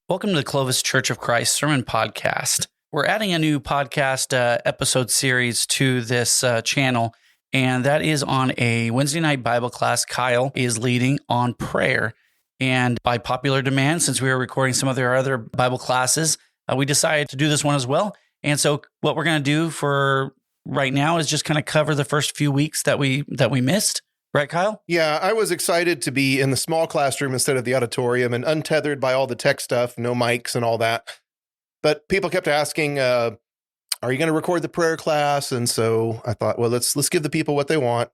Welcome to the Clovis Church of Christ Sermon Podcast. We're adding a new podcast episode series to this channel, and that is on a Wednesday night Bible class Kyle is leading on prayer. And by popular demand, since we were recording some of our other Bible classes, we decided to do this one as well. And so what we're going to do for right now is just kind of cover the first few weeks that we missed. Right, Kyle? Yeah, I was excited to be in the small classroom instead of the auditorium and untethered by all the tech stuff, no mics and all that. But people kept asking, are you going to record the prayer class? And so I thought, well, let's give the people what they want.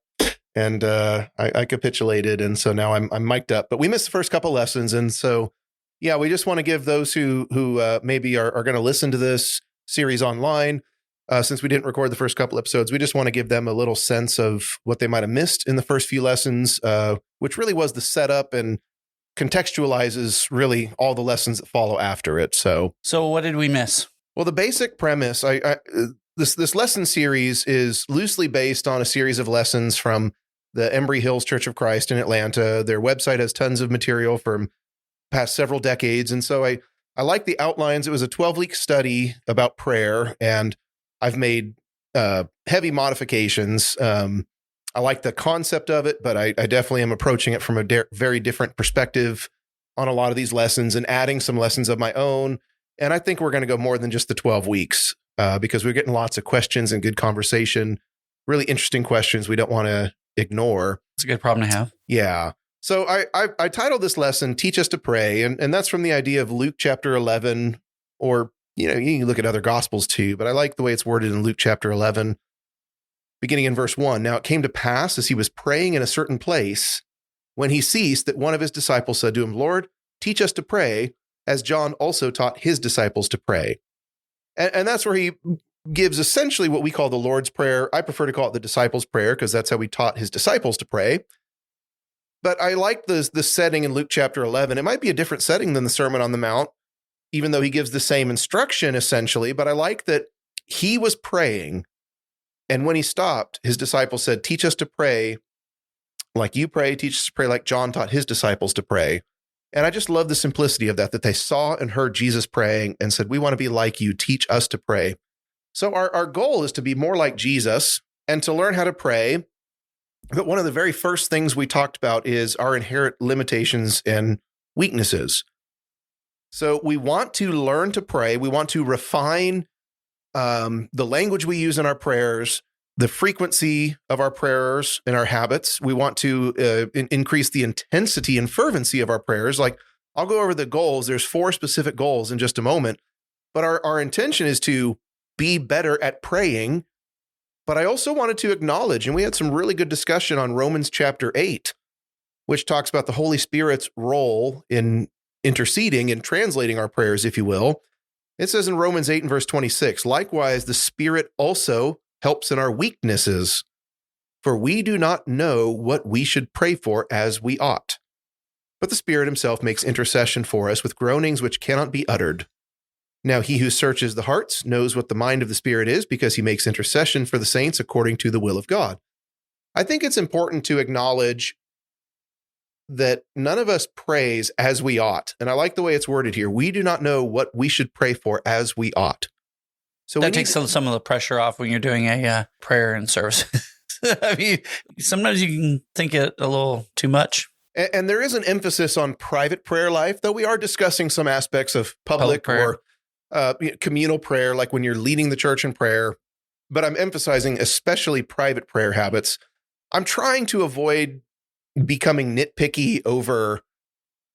And I capitulated. And so now I'm mic'd up. But we missed the first couple lessons. And so, yeah, we just want to give those who maybe are going to listen to this series online, since we didn't record the first couple episodes, we just want to give them a little sense of what they might have missed in the first few lessons, which really was the setup and contextualizes really all the lessons that follow after it. So what did we miss? Well, the basic premise, this lesson series is loosely based on a series of lessons from the Embry Hills Church of Christ in Atlanta. Their website has tons of material from past several decades. And so I like the outlines. It was a 12-week study about prayer, and I've made heavy modifications. I like the concept of it, but I definitely am approaching it from a very different perspective on a lot of these lessons and adding some lessons of my own. And I think we're going to go more than just the 12 weeks because we're getting lots of questions and good conversation, really interesting questions we don't want to ignore. It's a good problem to have. Yeah. So I titled this lesson, Teach Us to Pray, and that's from the idea of Luke chapter 11, or you can look at other gospels too, but I like the way it's worded in Luke chapter 11, beginning in verse 1. Now it came to pass as he was praying in a certain place, when he ceased, that one of his disciples said to him, Lord, teach us to pray, as John also taught his disciples to pray. And that's where he gives essentially what we call the Lord's Prayer. I prefer to call it the disciples' prayer because that's how he taught his disciples to pray. But I like the setting in Luke chapter 11. It might be a different setting than the Sermon on the Mount, even though he gives the same instruction essentially, but I like that he was praying. And when he stopped, his disciples said, teach us to pray like you pray, teach us to pray like John taught his disciples to pray. And I just love the simplicity of that they saw and heard Jesus praying and said, we want to be like you, teach us to pray. So our goal is to be more like Jesus and to learn how to pray. But one of the very first things we talked about is our inherent limitations and weaknesses. So we want to learn to pray. We want to refine the language we use in our prayers, the frequency of our prayers and our habits. We want to increase the intensity and fervency of our prayers. Like I'll go over the goals. There's 4 specific goals in just a moment, but our intention is to be better at praying. But I also wanted to acknowledge, and we had some really good discussion on Romans chapter 8, which talks about the Holy Spirit's role in interceding and translating our prayers, if you will. It says in Romans 8 and verse 26, likewise, the Spirit also helps in our weaknesses, for we do not know what we should pray for as we ought. But the Spirit himself makes intercession for us with groanings which cannot be uttered. Now he who searches the hearts knows what the mind of the Spirit is, because he makes intercession for the saints according to the will of God. I think it's important to acknowledge that none of us prays as we ought. And I like the way it's worded here. We do not know what we should pray for as we ought. So that takes some of the pressure off when you're doing a prayer and service. I mean, sometimes you can think it a little too much. And there is an emphasis on private prayer life, though we are discussing some aspects of public prayer, or communal prayer, like when you're leading the church in prayer. But I'm emphasizing especially private prayer habits. I'm trying to avoid becoming nitpicky over,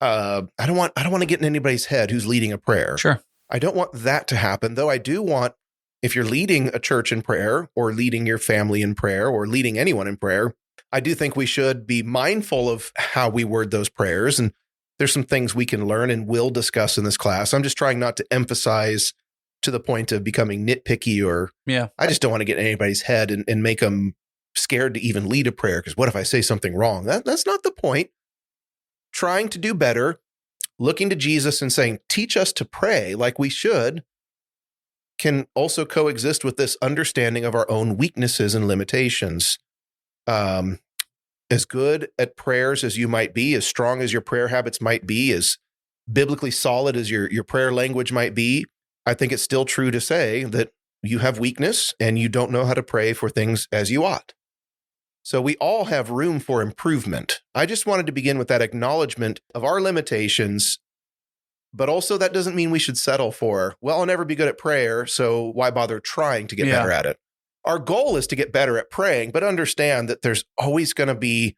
I don't want to get in anybody's head who's leading a prayer. Sure. I don't want that to happen, though I do want, if you're leading a church in prayer or leading your family in prayer or leading anyone in prayer, I do think we should be mindful of how we word those prayers. And there's some things we can learn and will discuss in this class. I'm just trying not to emphasize to the point of becoming nitpicky, or I just don't want to get in anybody's head and make them scared to even lead a prayer, because what if I say something wrong? That's not the point. Trying to do better, looking to Jesus and saying, teach us to pray like we should, can also coexist with this understanding of our own weaknesses and limitations. As good at prayers as you might be, as strong as your prayer habits might be, as biblically solid as your prayer language might be, I think it's still true to say that you have weakness and you don't know how to pray for things as you ought. So we all have room for improvement. I just wanted to begin with that acknowledgement of our limitations, but also that doesn't mean we should settle for, well, I'll never be good at prayer, so why bother trying to get better at it? Our goal is to get better at praying, but understand that there's always going to be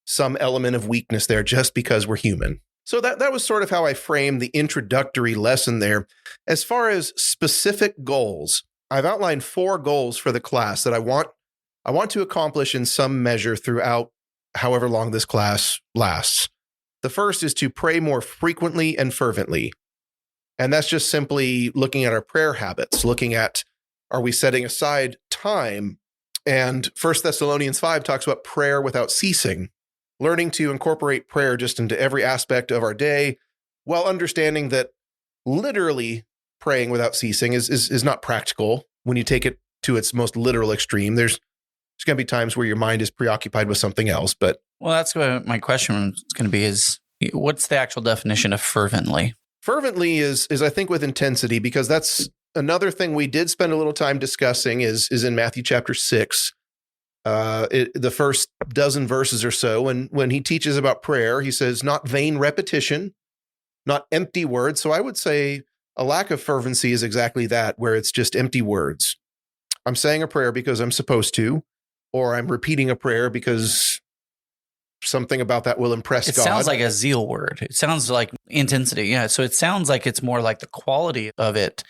some element of weakness there just because we're human. So that was sort of how I framed the introductory lesson there. As far as specific goals, I've outlined 4 goals for the class that I want to accomplish in some measure throughout however long this class lasts. The first is to pray more frequently and fervently. And that's just simply looking at our prayer habits, looking at, are we setting aside time? And 1 Thessalonians 5 talks about prayer without ceasing, learning to incorporate prayer just into every aspect of our day, while understanding that literally praying without ceasing is not practical when you take it to its most literal extreme. There's going to be times where your mind is preoccupied with something else. But well, that's what my question is going to be: is what's the actual definition of fervently? Fervently is I think with intensity, because that's another thing we did spend a little time discussing is in Matthew chapter 6. The first dozen verses or so, and when he teaches about prayer, he says, not vain repetition, not empty words. So I would say a lack of fervency is exactly that, where it's just empty words. I'm saying a prayer because I'm supposed to, or I'm repeating a prayer because something about that will impress God. It sounds like a zeal word. It sounds like intensity. Yeah. So it sounds like it's more like the quality of it.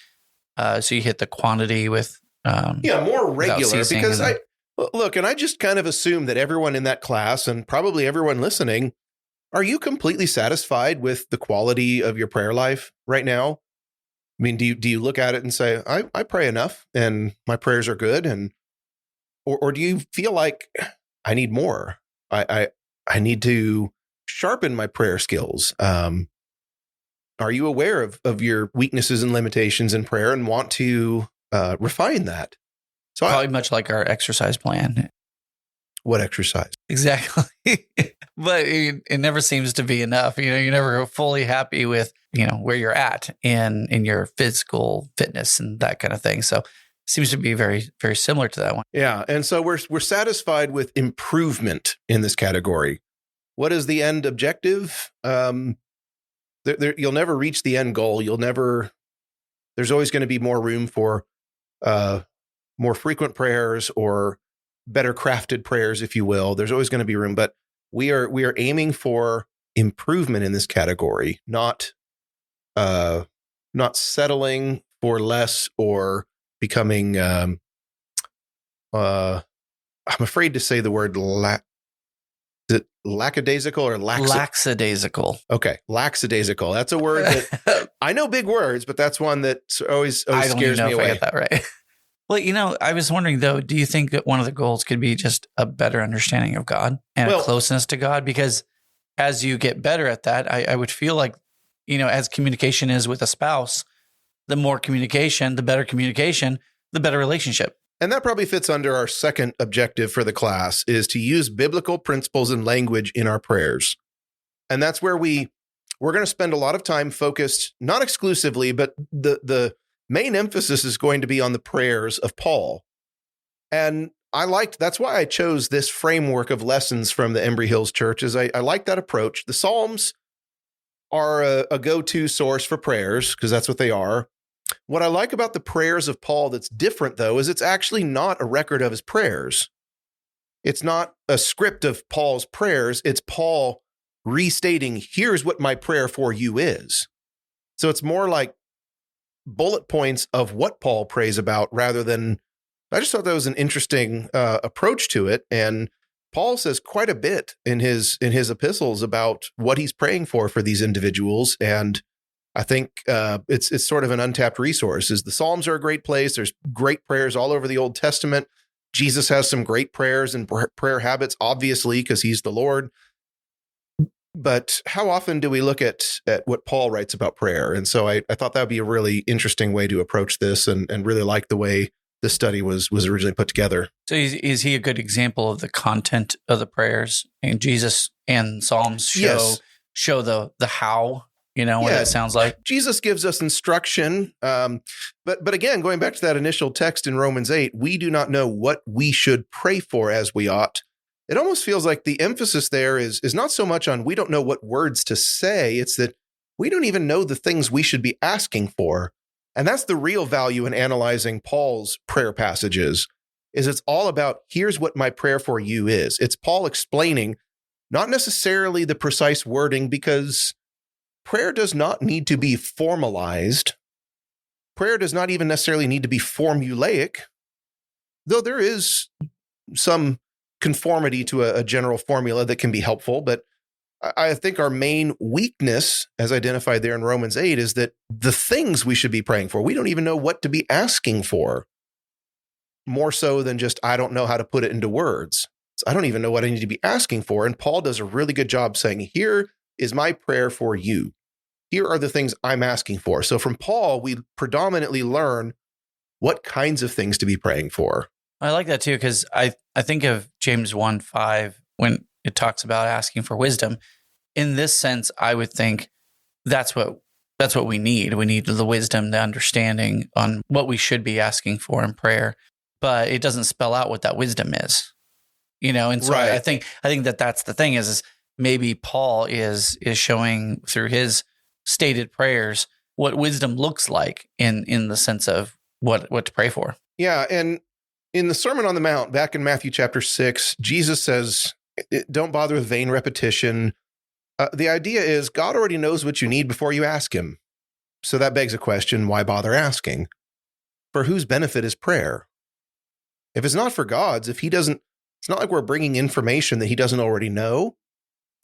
So you hit the quantity with more regular, because Look, and I just kind of assume that everyone in that class and probably everyone listening, are you completely satisfied with the quality of your prayer life right now? I mean, do you look at it and say, I pray enough and my prayers are good? And or do you feel like I need more? I need to sharpen my prayer skills. Are you aware of your weaknesses and limitations in prayer and want to refine that? So probably much like our exercise plan. What exercise? Exactly. But it never seems to be enough. You're never fully happy with, where you're at in your physical fitness and that kind of thing. So it seems to be very, very similar to that one. Yeah. And so we're satisfied with improvement in this category. What is the end objective? You'll never reach the end goal. There's always going to be more room for more frequent prayers or better crafted prayers, if you will. There's always going to be room, but we are aiming for improvement in this category, not settling for less or becoming. I'm afraid to say the word is it lackadaisical or lackadaisical? Okay, lackadaisical. That's a word that I know big words, but that's one that always scares me away. I get that right. Well, I was wondering, though, do you think that one of the goals could be just a better understanding of God and a closeness to God? Because as you get better at that, I would feel like, as communication is with a spouse, the more communication, the better communication, the better relationship. And that probably fits under our second objective for the class, is to use biblical principles and language in our prayers. And that's where we're going to spend a lot of time focused, not exclusively, but the main emphasis is going to be on the prayers of Paul. And that's why I chose this framework of lessons from the Embry Hills Church, is I like that approach. The Psalms are a go-to source for prayers, because that's what they are. What I like about the prayers of Paul that's different, though, is it's actually not a record of his prayers. It's not a script of Paul's prayers. It's Paul restating, here's what my prayer for you is. So it's more like bullet points of what Paul prays about, rather than, I just thought that was an interesting approach to it. And Paul says quite a bit in his epistles about what he's praying for these individuals. And I think it's sort of an untapped resource. The Psalms are a great place. There's great prayers all over the Old Testament. Jesus has some great prayers and prayer habits, obviously, because he's the Lord. But how often do we look at what Paul writes about prayer? And so I thought that would be a really interesting way to approach this, and really like the way this study was originally put together. So is he a good example of the content of the prayers? And Jesus and Psalms show the how what Yeah. it sounds like. Jesus gives us instruction. But again, going back to that initial text in Romans 8, we do not know what we should pray for as we ought. It almost feels like the emphasis there is not so much on we don't know what words to say. It's that we don't even know the things we should be asking for. And that's the real value in analyzing Paul's prayer passages, is it's all about, here's what my prayer for you is. It's Paul explaining, not necessarily the precise wording, because prayer does not need to be formalized. Prayer does not even necessarily need to be formulaic, though there is some conformity to a general formula that can be helpful. But I think our main weakness, as identified there in Romans 8, is that the things we should be praying for, we don't even know what to be asking for. More so than just, I don't know how to put it into words. So I don't even know what I need to be asking for. And Paul does a really good job saying, here is my prayer for you. Here are the things I'm asking for. So from Paul, we predominantly learn what kinds of things to be praying for. I like that too, because I think of James 1:5 when it talks about asking for wisdom. In this sense, I would think that's what we need. We need the wisdom, the understanding on what we should be asking for in prayer. But it doesn't spell out what that wisdom is, And so Right. I think that's the thing is maybe Paul is showing through his stated prayers what wisdom looks like in the sense of what to pray for. Yeah, and in the Sermon on the Mount, back in Matthew chapter 6, Jesus says, don't bother with vain repetition. The idea is God already knows what you need before you ask him. So that begs a question, why bother asking? For whose benefit is prayer? If it's not for God's, if he doesn't, it's not like we're bringing information that he doesn't already know.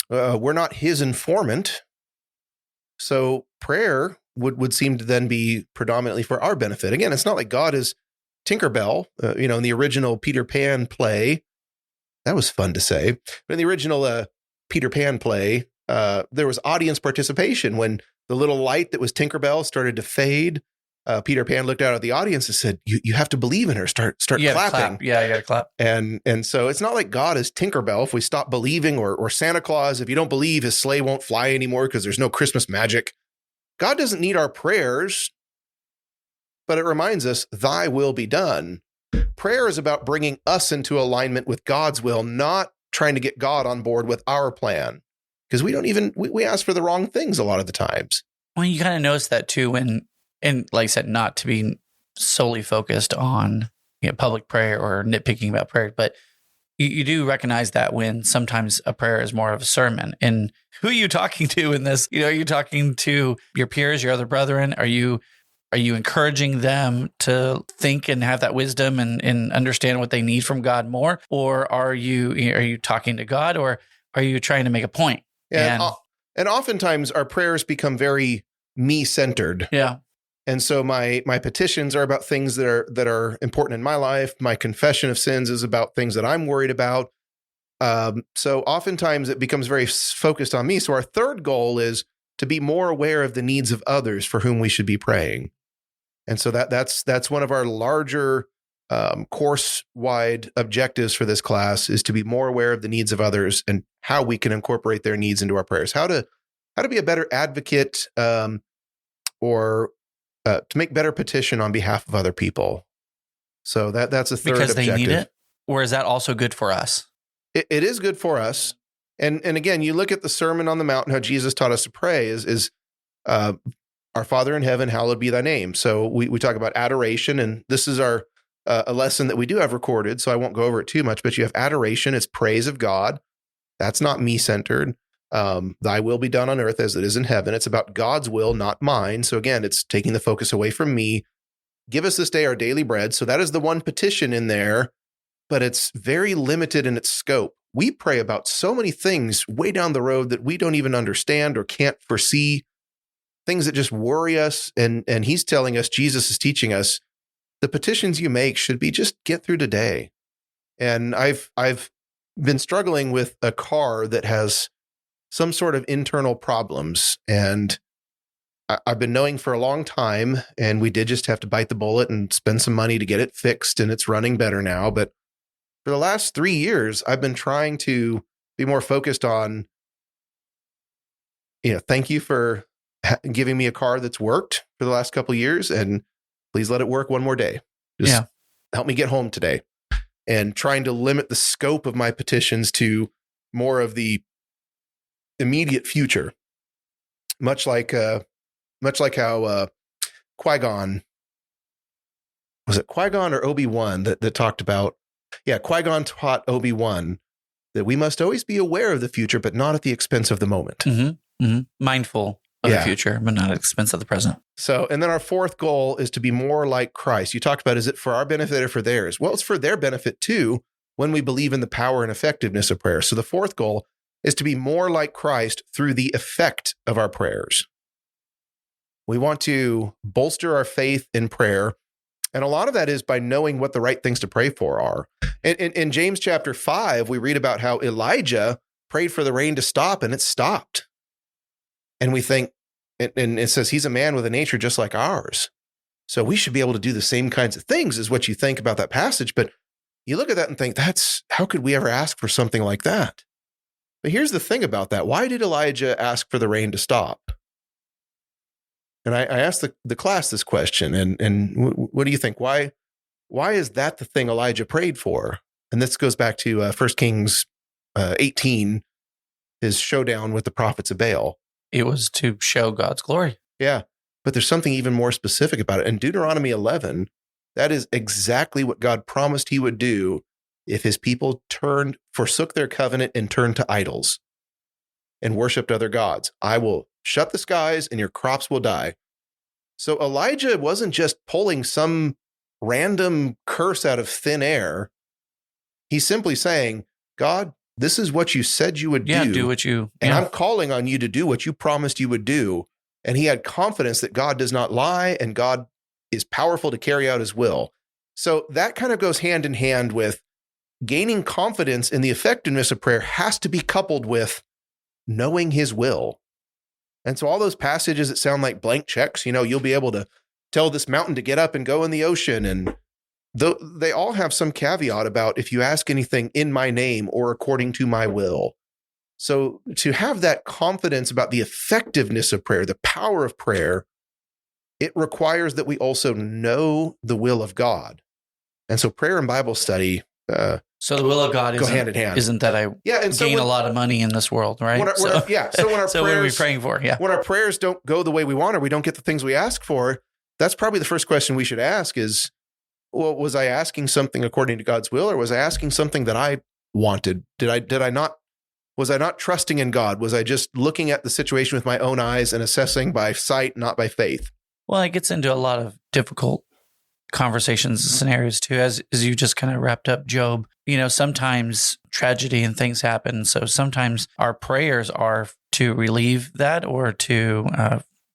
We're not his informant. So prayer would seem to then be predominantly for our benefit. Again, it's not like God is Tinkerbell, in the original Peter Pan play. That was fun to say. But in the original Peter Pan play, there was audience participation. When the little light that was Tinkerbell started to fade, Peter Pan looked out at the audience and said, you have to believe in her. Start clapping. Clap. Yeah, you got to clap. And so it's not like God is Tinkerbell. If we stop believing, or Santa Claus, if you don't believe, his sleigh won't fly anymore because there's no Christmas magic. God doesn't need our prayers, but it reminds us, thy will be done. Prayer is about bringing us into alignment with God's will, not trying to get God on board with our plan. Because we ask for the wrong things a lot of the times. Well, you kind of notice that too and like I said, not to be solely focused on public prayer or nitpicking about prayer, but you do recognize that when sometimes a prayer is more of a sermon. And who are you talking to in this? Are you talking to your peers, your other brethren? Are you encouraging them to think and have that wisdom and understand what they need from God more? Or are you talking to God, or are you trying to make a point? And oftentimes our prayers become very me-centered. Yeah. And so my petitions are about things that are important in my life. My confession of sins is about things that I'm worried about. So oftentimes it becomes very focused on me. So our third goal is to be more aware of the needs of others for whom we should be praying. And so that's one of our larger course-wide objectives for this class, is to be more aware of the needs of others and how we can incorporate their needs into our prayers. How to be a better advocate, or to make better petition on behalf of other people. So that's a third because objective. they need it, or is that also good for us? It is good for us. And again, you look at the Sermon on the Mount and how Jesus taught us to pray is our Father in heaven, hallowed be thy name. So we talk about adoration, and this is our a lesson that we do have recorded, so I won't go over it too much, but you have adoration. It's praise of God. That's not me-centered. Thy will be done on earth as it is in heaven. It's about God's will, not mine. So again, it's taking the focus away from me. Give us this day our daily bread. So that is the one petition in there, but it's very limited in its scope. We pray about so many things way down the road that we don't even understand or can't foresee, things that just worry us. And he's telling us, Jesus is teaching us, the petitions you make should be just get through today. And I've been struggling with a car that has some sort of internal problems, and I've been knowing for a long time, and we did just have to bite the bullet and spend some money to get it fixed, and it's running better now. But for the last 3 years, I've been trying to be more focused on, thank you for giving me a car that's worked for the last couple of years, and please let it work one more day. Just help me get home today. And trying to limit the scope of my petitions to more of the immediate future, much like how Qui-Gon, was it Qui-Gon or Obi-Wan that talked about? Yeah, Qui-Gon taught Obi-Wan that we must always be aware of the future, but not at the expense of the moment. Mm-hmm. Mm-hmm. Mindful of the future, but not at the expense of the present. So, and then our fourth goal is to be more like Christ. You talked about, is it for our benefit or for theirs? Well, it's for their benefit too, when we believe in the power and effectiveness of prayer. So the fourth goal is to be more like Christ through the effect of our prayers. We want to bolster our faith in prayer. And a lot of that is by knowing what the right things to pray for are. In James chapter 5, we read about how Elijah prayed for the rain to stop, and it stopped. And we think, and it says he's a man with a nature just like ours. So we should be able to do the same kinds of things, is what you think about that passage. But you look at that and think, how could we ever ask for something like that? But here's the thing about that. Why did Elijah ask for the rain to stop? And I asked the class this question, and what do you think? Why is that the thing Elijah prayed for? And this goes back to 1 Kings 18, his showdown with the prophets of Baal. It was to show God's glory. Yeah, but there's something even more specific about it. In Deuteronomy 11, that is exactly what God promised he would do if his people forsook their covenant and turned to idols and worshiped other gods. I will shut the skies and your crops will die. So Elijah wasn't just pulling some random curse out of thin air. He's simply saying, God, this is what you said you would do. Yeah, do what you... And I'm calling on you to do what you promised you would do. And he had confidence that God does not lie and God is powerful to carry out his will. So that kind of goes hand in hand with gaining confidence in the effectiveness of prayer has to be coupled with knowing his will. And so all those passages that sound like blank checks, you'll be able to tell this mountain to get up and go in the ocean. And they all have some caveat about if you ask anything in my name or according to my will. So to have that confidence about the effectiveness of prayer, the power of prayer, it requires that we also know the will of God. And so prayer and Bible study so the will of God go hand in hand. Isn't that I gain a lot of money in this world, right? So when our prayers, what are we praying for? Yeah. When our prayers don't go the way we want or we don't get the things we ask for, that's probably the first question we should ask is, well, was I asking something according to God's will, or was I asking something that I wanted? Was I not trusting in God? Was I just looking at the situation with my own eyes and assessing by sight, not by faith? Well, it gets into a lot of difficult conversations and scenarios too, as you just kind of wrapped up Job. Sometimes tragedy and things happen. So sometimes our prayers are to relieve that or to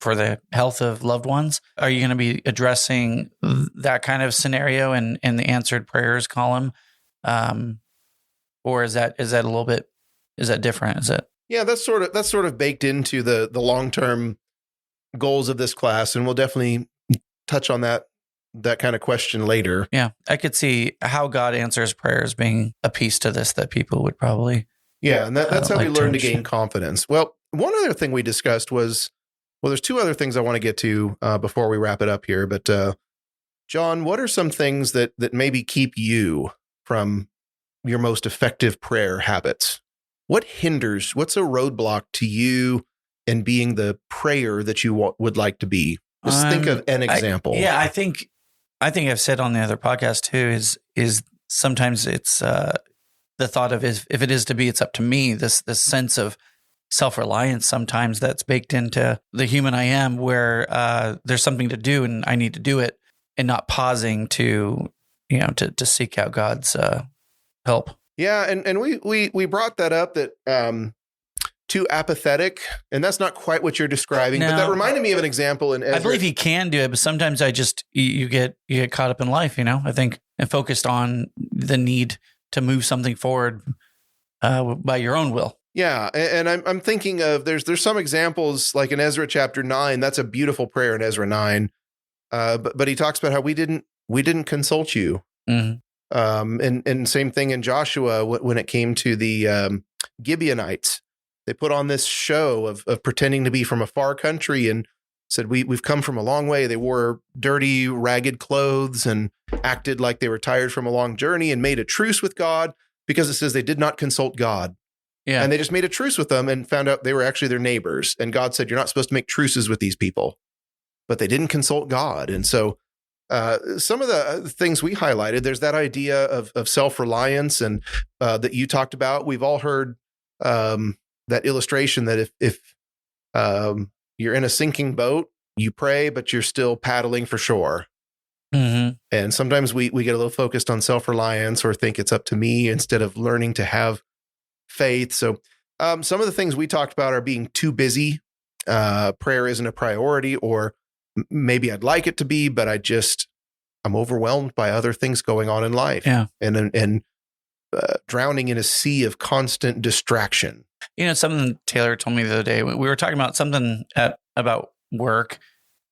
for the health of loved ones. Are you going to be addressing that kind of scenario in the answered prayers column? Or is that a little bit, is that different? Is it? Yeah, that's sort of baked into the long-term goals of this class. And we'll definitely touch on that kind of question later. Yeah, I could see how God answers prayers being a piece to this that people would probably. Yeah, and that's how we learn to gain confidence. Well, one other thing we discussed was, there's two other things I want to get to before we wrap it up here. But John, what are some things that maybe keep you from your most effective prayer habits? What's a roadblock to you in being the prayer that you would like to be? Just think of an example. I think I've said on the other podcast too, is sometimes it's the thought of if it is to be, it's up to me. This sense of self-reliance sometimes that's baked into the human I am, where there's something to do and I need to do it, and not pausing to seek out God's help. Yeah, and we brought that up that too apathetic, and that's not quite what you're describing. No, but that reminded me of an example in Ezra. I believe he can do it, but sometimes you get caught up in life, I think, and focused on the need to move something forward by your own will. Yeah, and I'm thinking of there's some examples like in Ezra chapter 9. That's a beautiful prayer in Ezra 9. But he talks about how we didn't consult you. Mm-hmm. And same thing in Joshua when it came to the Gibeonites. They put on this show of pretending to be from a far country and said, we've come from a long way. They wore dirty, ragged clothes and acted like they were tired from a long journey and made a truce with God because it says they did not consult God. Yeah. And they just made a truce with them and found out they were actually their neighbors. And God said, you're not supposed to make truces with these people. But they didn't consult God. And so some of the things we highlighted, there's that idea of self-reliance and that you talked about. We've all heard that illustration that if you're in a sinking boat, you pray, but you're still paddling for shore. Mm-hmm. And sometimes we get a little focused on self-reliance or think it's up to me instead of learning to have faith. So some of the things we talked about are being too busy. Prayer isn't a priority, or maybe I'd like it to be, but I'm overwhelmed by other things going on in life. Yeah. And drowning in a sea of constant distraction. Something Taylor told me the other day, we were talking about something about work,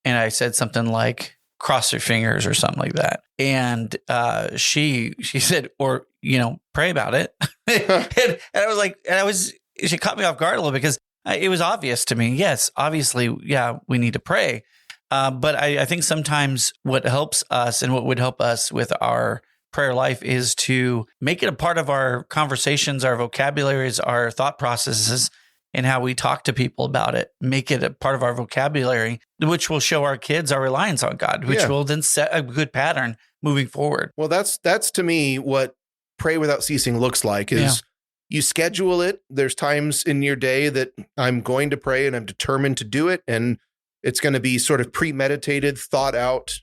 and I said something like, cross your fingers or something like that. And she said, or, pray about it. and I was like, she caught me off guard a little because it was obvious to me. Yes, obviously, yeah, we need to pray. But I think sometimes what helps us and what would help us with our prayer life is to make it a part of our conversations, our vocabularies, our thought processes, and how we talk to people about it. Make it a part of our vocabulary, which will show our kids our reliance on God, which will then set a good pattern moving forward. Well, that's to me what pray without ceasing looks like is you schedule it. There's times in your day that I'm going to pray and I'm determined to do it. And it's going to be sort of premeditated, thought out.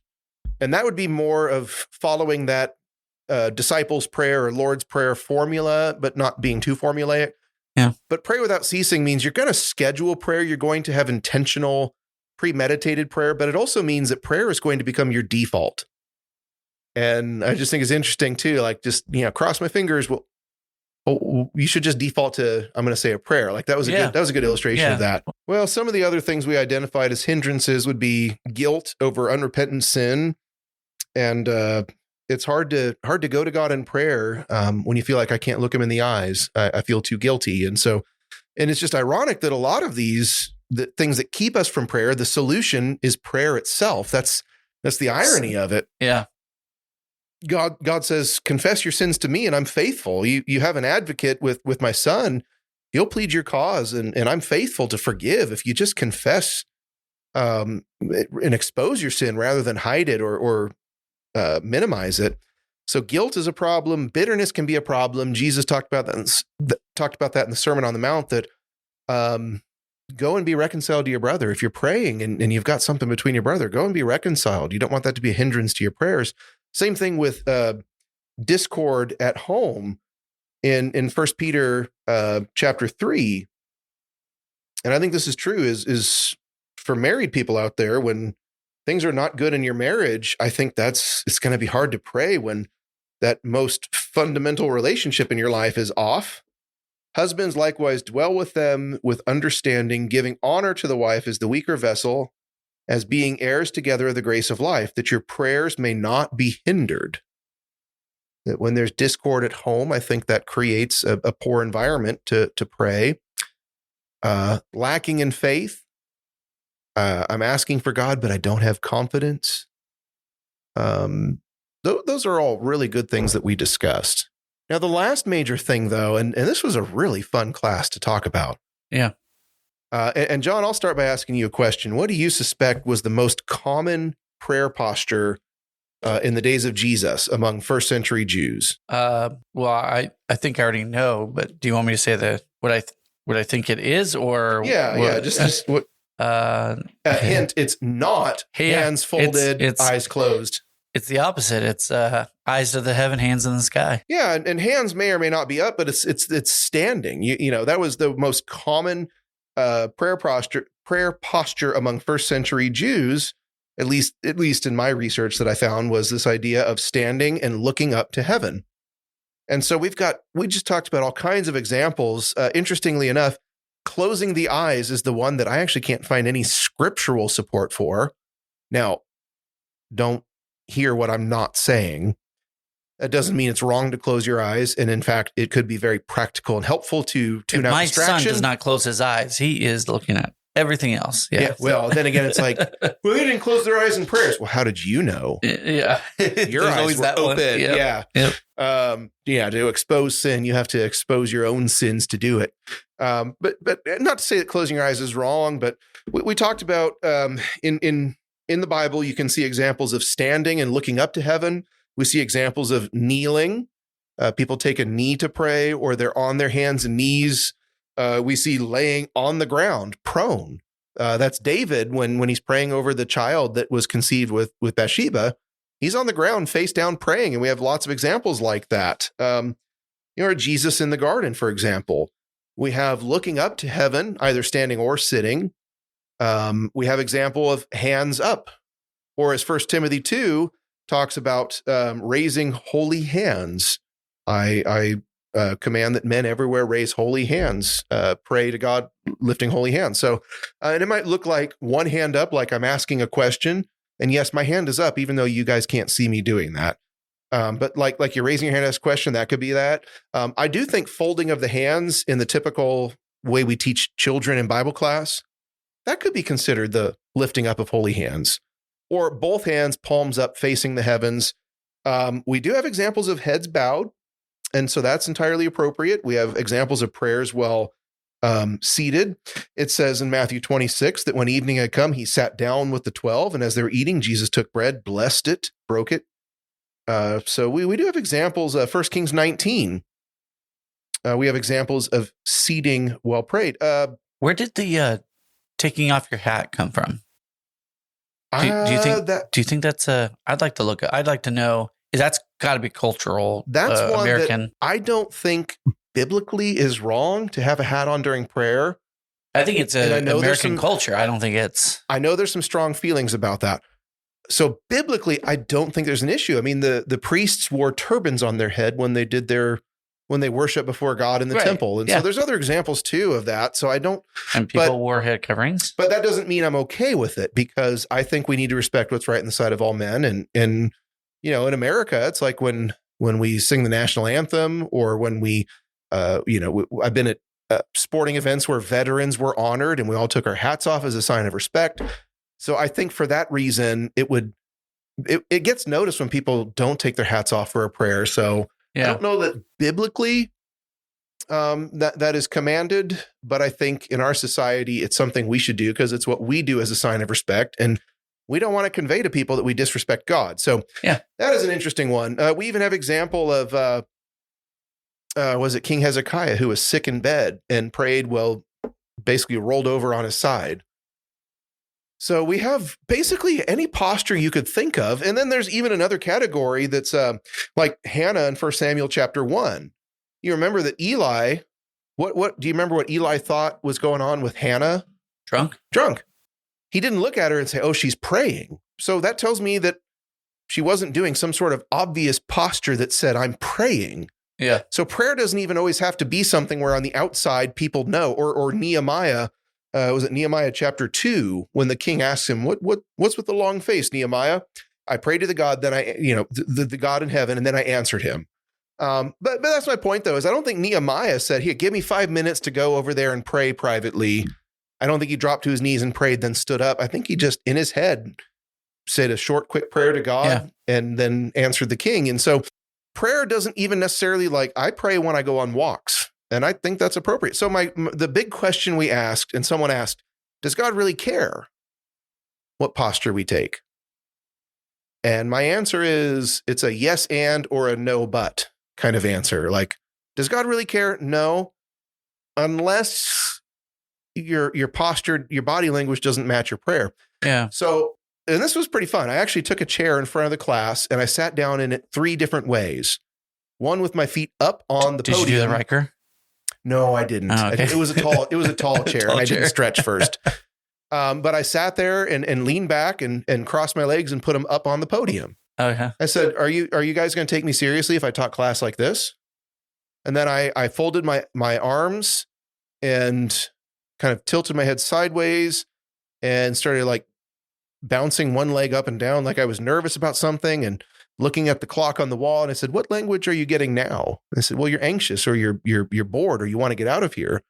And that would be more of following that disciples' prayer or Lord's Prayer formula, but not being too formulaic. Yeah. But pray without ceasing means you're going to schedule prayer. You're going to have intentional, premeditated prayer, but it also means that prayer is going to become your default. And I just think it's interesting too, like just, cross my fingers. Well, you should just default to, I'm going to say a prayer. Like that was a good illustration of that. Well, some of the other things we identified as hindrances would be guilt over unrepentant sin. And it's hard to go to God in prayer when you feel like I can't look him in the eyes. I feel too guilty. And it's just ironic that a lot of the things that keep us from prayer, the solution is prayer itself. That's the irony of it. Yeah. God says, confess your sins to me and I'm faithful. You have an advocate with my son. He'll plead your cause and I'm faithful to forgive if you just confess and expose your sin rather than hide it or minimize it. So guilt is a problem. Bitterness can be a problem. Jesus talked about that in the Sermon on the Mount, that go and be reconciled to your brother. If you're praying and you've got something between your brother, go and be reconciled. You don't want that to be a hindrance to your prayers. Same thing with discord at home in 1 Peter chapter 3. And I think this is true is for married people out there, when things are not good in your marriage, I think it's going to be hard to pray when that most fundamental relationship in your life is off. Husbands likewise dwell with them with understanding, giving honor to the wife as the weaker vessel, as being heirs together of the grace of life, that your prayers may not be hindered. That when there's discord at home, I think that creates a poor environment to pray. Lacking in faith. I'm asking for God, but I don't have confidence. Those are all really good things that we discussed. Now, the last major thing, though, and this was a really fun class to talk about. Yeah. And John, I'll start by asking you a question. What do you suspect was the most common prayer posture in the days of Jesus among first century Jews? Well, I think I already know, but do you want me to say what I think it is, or just what? Hint: it's not hands folded, it's eyes closed. It's the opposite. It's eyes to the heaven, hands in the sky. Yeah, and hands may or may not be up, but it's standing. You know that was the most common prayer posture among first century Jews, at least in my research that I found, was this idea of standing and looking up to heaven. And so we just talked about all kinds of examples. Interestingly enough, closing the eyes is the one that I actually can't find any scriptural support for. Now, don't hear what I'm not saying. That doesn't mean it's wrong to close your eyes. And in fact, it could be very practical and helpful to tune out distraction. My son does not close his eyes. He is looking at everything else. Yeah. Well, then again, it's like, well, they didn't close their eyes in prayers. Well, how did you know? Yeah. Your eyes were open. Yep. Yeah. Yep. To expose sin, you have to expose your own sins to do it. But not to say that closing your eyes is wrong, but we talked about in the Bible, you can see examples of standing and looking up to heaven. We see examples of kneeling. People take a knee to pray, or they're on their hands and knees. We see laying on the ground, prone. That's David when he's praying over the child that was conceived with Bathsheba. He's on the ground, face down, praying, and we have lots of examples like that. Or Jesus in the garden, for example. We have looking up to heaven, either standing or sitting. We have example of hands up, or as 1 Timothy 2 talks about raising holy hands. I command that men everywhere raise holy hands, pray to God, lifting holy hands. So, and it might look like one hand up, like I'm asking a question. And yes, my hand is up, even though you guys can't see me doing that. But like you're raising your hand to ask a question, that could be that. I do think folding of the hands in the typical way we teach children in Bible class, that could be considered the lifting up of holy hands. Or both hands, palms up, facing the heavens. We do have examples of heads bowed, and so that's entirely appropriate. We have examples of prayers while seated. It says in Matthew 26 that when evening had come, he sat down with the 12, and as they were eating, Jesus took bread, blessed it, broke it. So we do have examples. 1 Kings 19, we have examples of seating while prayed. Where did the taking off your hat come from? Do you think that's I'd like to know, that's got to be cultural. That's one American. that I don't think biblically is wrong to have a hat on during prayer. I think it's an American culture. I don't think it's. I know there's some strong feelings about that. So biblically, I don't think there's an issue. I mean, the priests wore turbans on their head when they worship before God in the temple. And so there's other examples too of that. So I don't. And people wore head coverings. But that doesn't mean I'm okay with it, because I think we need to respect what's right in the sight of all men. And in America, it's like when we sing the national anthem, or when we, I've been at sporting events where veterans were honored and we all took our hats off as a sign of respect. So I think for that reason, it gets noticed when people don't take their hats off for a prayer. So I don't know that biblically that is commanded, but I think in our society, it's something we should do because it's what we do as a sign of respect. And we don't want to convey to people that we disrespect God. So that is an interesting one. We even have example of, was it King Hezekiah, who was sick in bed and prayed, basically rolled over on his side. So we have basically any posture you could think of. And then there's even another category that's like Hannah in 1 Samuel chapter 1. You remember that Eli, what do you remember what Eli thought was going on with Hannah? Drunk. He didn't look at her and say, oh, she's praying. So that tells me that she wasn't doing some sort of obvious posture that said, I'm praying. Yeah. So prayer doesn't even always have to be something where on the outside people know, or Nehemiah. Was it Nehemiah chapter 2 when the king asks him, what's with the long face, Nehemiah? I prayed to the God, then the God in heaven, and then I answered him. But that's my point, though, is I don't think Nehemiah said, here, give me 5 minutes to go over there and pray privately. I don't think he dropped to his knees and prayed, then stood up. I think he just, in his head, said a short, quick prayer to God and then answered the king. And so prayer doesn't even necessarily I pray when I go on walks. And I think that's appropriate. So the big question we asked, and someone asked, does God really care what posture we take? And my answer is, it's a yes and or a no but kind of answer. Does God really care? No, unless your posture, your body language doesn't match your prayer. Yeah. So, and this was pretty fun. I actually took a chair in front of the class and I sat down in it 3 different ways. One with my feet up on the podium. Did you do the Riker? No, I didn't. Oh, okay. It was a tall chair, and I didn't stretch first. But I sat there and leaned back and crossed my legs and put them up on the podium. Okay. I said, "Are you guys going to take me seriously if I taught class like this?" And then I folded my arms and kind of tilted my head sideways and started bouncing one leg up and down like I was nervous about something. And looking at the clock on the wall, and I said, "What language are you getting now?" And I said, "Well, you're anxious, or you're bored, or you want to get out of here."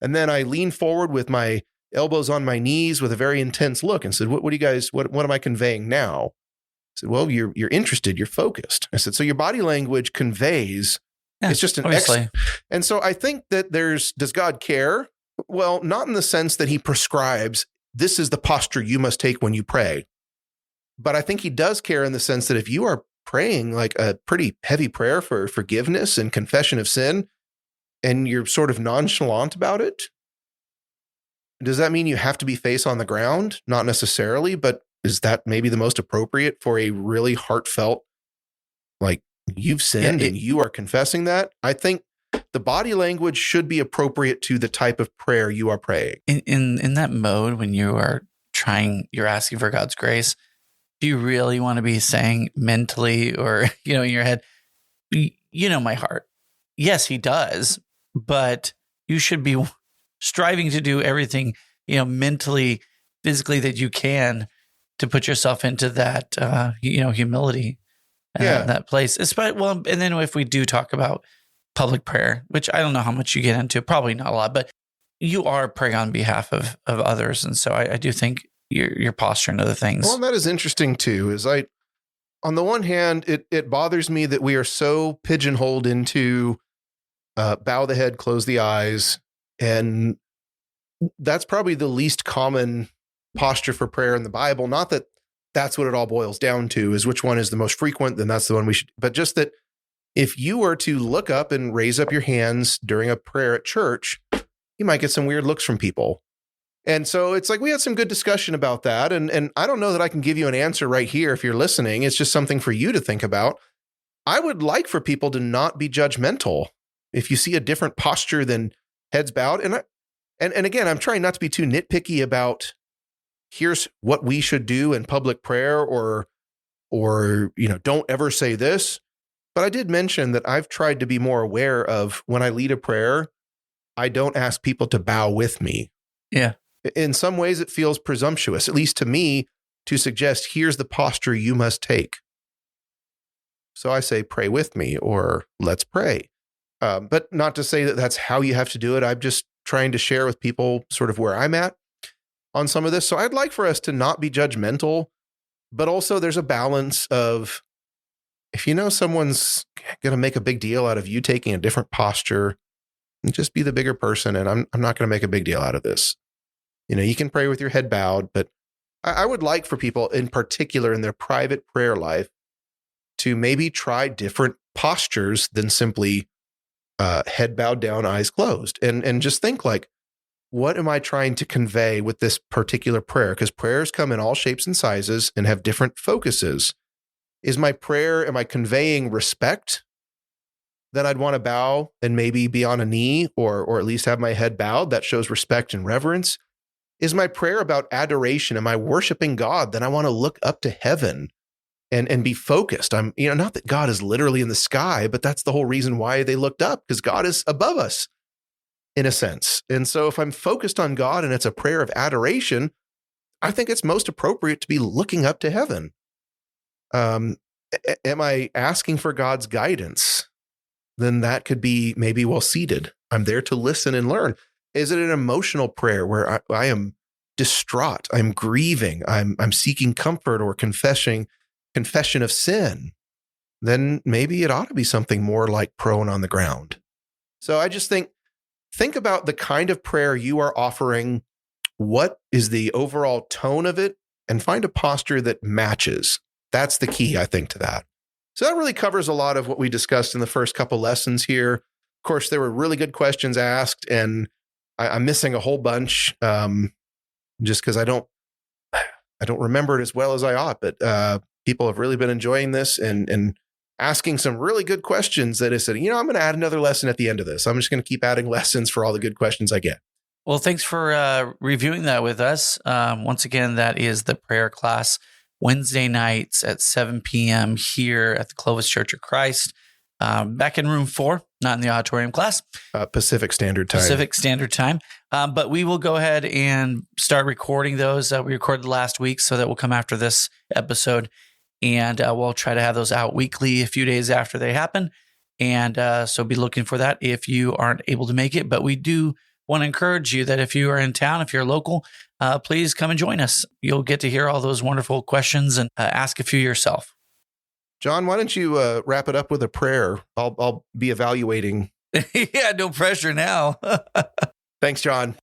And then I leaned forward with my elbows on my knees with a very intense look and said, "What do you guys? What am I conveying now?" I said, "Well, you're interested, you're focused." I said, "So your body language conveys." It's just an And so I think that does God care? Well, not in the sense that he prescribes, this is the posture you must take when you pray. But I think he does care in the sense that if you are praying like a pretty heavy prayer for forgiveness and confession of sin, and you're sort of nonchalant about it, does that mean you have to be face on the ground? Not necessarily, but is that maybe the most appropriate for a really heartfelt, like, you've sinned and you are confessing that? I think the body language should be appropriate to the type of prayer you are praying. In that mode, when you're asking for God's grace, do you really want to be saying mentally or, in your head, my heart? Yes, he does, but you should be striving to do everything, mentally, physically that you can to put yourself into that, humility. That place. And then if we do talk about public prayer, which I don't know how much you get into, probably not a lot, but you are praying on behalf of others. And so I do think your posture and other things. Well, that is interesting too, on the one hand, it bothers me that we are so pigeonholed into bow the head, close the eyes. And that's probably the least common posture for prayer in the Bible. Not that that's what it all boils down to, is which one is the most frequent, then that's the one we should, but just that if you were to look up and raise up your hands during a prayer at church, you might get some weird looks from people. And so it's like, we had some good discussion about that. And I don't know that I can give you an answer right here if you're listening. It's just something for you to think about. I would like for people to not be judgmental. If you see a different posture than heads bowed, and again, I'm trying not to be too nitpicky about here's what we should do in public prayer or don't ever say this. But I did mention that I've tried to be more aware of when I lead a prayer, I don't ask people to bow with me. Yeah. In some ways, it feels presumptuous, at least to me, to suggest here's the posture you must take. So I say, pray with me, or let's pray. But not to say that that's how you have to do it. I'm just trying to share with people sort of where I'm at on some of this. So I'd like for us to not be judgmental, but also there's a balance of, if someone's going to make a big deal out of you taking a different posture, just be the bigger person. And I'm not going to make a big deal out of this. You can pray with your head bowed, but I would like for people in particular in their private prayer life to maybe try different postures than simply head bowed down, eyes closed, and just think like, what am I trying to convey with this particular prayer? Because prayers come in all shapes and sizes and have different focuses. Is my prayer, am I conveying respect? Then I'd want to bow and maybe be on a knee or at least have my head bowed. That shows respect and reverence. Is my prayer about adoration? Am I worshiping God? Then I want to look up to heaven and be focused. I'm, not that God is literally in the sky, but that's the whole reason why they looked up, because God is above us in a sense. And so if I'm focused on God and it's a prayer of adoration, I think it's most appropriate to be looking up to heaven. Am I asking for God's guidance? Then that could be maybe well seated. I'm there to listen and learn. Is it an emotional prayer where I am distraught? I'm grieving. I'm seeking comfort or confession of sin? Then maybe it ought to be something more like prone on the ground. So I just think about the kind of prayer you are offering. What is the overall tone of it? And find a posture that matches. That's the key, I think, to that. So that really covers a lot of what we discussed in the first couple lessons here. Of course, there were really good questions asked, and I'm missing a whole bunch just because I don't remember it as well as I ought. But people have really been enjoying this and asking some really good questions that I said, I'm going to add another lesson at the end of this. I'm just going to keep adding lessons for all the good questions I get. Well, thanks for reviewing that with us. Once again, that is the prayer class Wednesday nights at 7 p.m. here at the Clovis Church of Christ. Back in room 4, not in the auditorium class. Pacific Standard Time. But we will go ahead and start recording those. We recorded last week, so that will come after this episode. And we'll try to have those out weekly, a few days after they happen. And so be looking for that if you aren't able to make it. But we do want to encourage you that if you are in town, if you're local, please come and join us. You'll get to hear all those wonderful questions and ask a few yourself. John, why don't you wrap it up with a prayer? I'll be evaluating. Yeah, no pressure now. Thanks, John.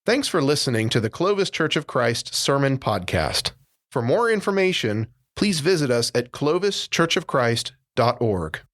Thanks for listening to the Clovis Church of Christ Sermon Podcast. For more information, please visit us at clovischurchofchrist.org.